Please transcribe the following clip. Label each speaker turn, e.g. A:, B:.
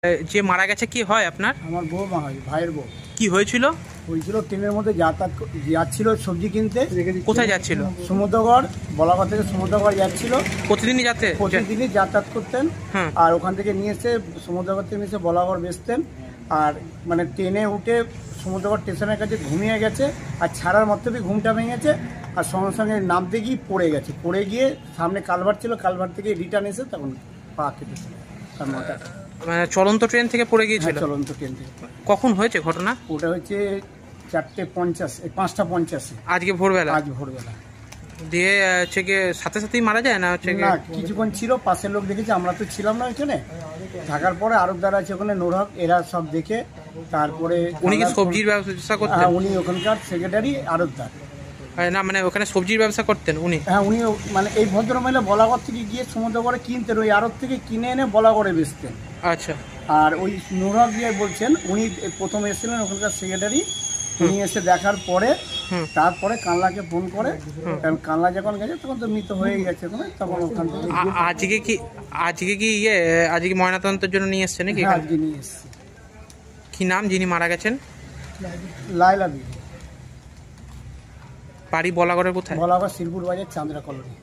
A: যে মারা গেছে কি হয় আপনার?
B: আমার বৌমা হয়, ভাইয়ের বউ।
A: কি হয়েছিল?
B: হয়েছিল ট্রেনের মধ্যে যাচ্ছিল সবজি কিনতে।
A: কোথায় যাচ্ছিল?
B: সমুদ্রগড়, বলাগড় থেকে সমুদ্রগড় যাচ্ছিল।
A: প্রতিদিনই
B: প্রতিদিনই যাতায়াত করতেন। আর ওখান থেকে নিয়ে এসে সমুদ্রগড় থেকে নিয়ে এসে বলাগড় বেচতেন। আর মানে ট্রেনে উঠে সমুদ্রগড় স্টেশনের কাছে ঘুমিয়ে গেছে, আর ছাড়ার মধ্যেই ঘুমটা ভেঙেছে, আর সঙ্গে সঙ্গে নামতে গিয়ে পড়ে গেছে। পড়ে গিয়ে সামনে কালভার্ট ছিল, কালভার্ট থেকে রিটার্ন এসে তখন পা কেটেছে তার মাথাটা।
A: মানে চলন্ত ট্রেন থেকে পড়ে গিয়েছিল?
B: চলন্ত ট্রেন থেকে।
A: কখন হয়েছে ঘটনা?
B: ওটা হচ্ছে 4:50, 5:50।
A: আজকে ভোরবেলা?
B: আজ ভোরবেলা।
A: দিয়ে হচ্ছে গিয়ে সাথে সাথেই মারা যায় না? হচ্ছে
B: না, কিছুক্ষণ ছিল, পাশের লোক দেখেছে, আমরা তো ছিলাম না ওইখানে। থাকার পরে আরব দ্বারা আছে ওখানে, নোরহক, এরা সব দেখে তারপরে।
A: উনি কি সবজির ব্যবসা করতেন?
B: হ্যাঁ, উনি ওখানকার সেক্রেটারি আরবদার।
A: না মানে ওখানে সবজির ব্যবসা করতেন উনি?
B: হ্যাঁ, উনি মানে এই ভদ্রমহিলা বলাগড় থেকে গিয়ে সমুদ্রগড়ে কিনতেন, ওই আড়ত থেকে কিনে এনে বলাগড়ে বেচতেন।
A: আচ্ছা।
B: আর ওই নোরহক গিয়ে বলছেন, উনি প্রথম এসেছিলেন ওখানকার সেক্রেটারি। উনি এসে দেখার পরে তারপরে কানলাকে ফোন করে, কারণ কানলা যখন গেছে তখন তো মৃত হয়ে গেছে, তখন ওখান থেকে।
A: আজকে ময়নাতদন্তের জন্য নিয়ে এসছে নাকি?
B: আজকে নিয়ে এসছে।
A: কি নাম যিনি মারা গেছেন?
B: লাইলা বিবি।
A: বাড়ি বলাগড়ের কোথায়?
B: বলাগড় শিরপুর বাজার, চান্দ্রা কলোনি।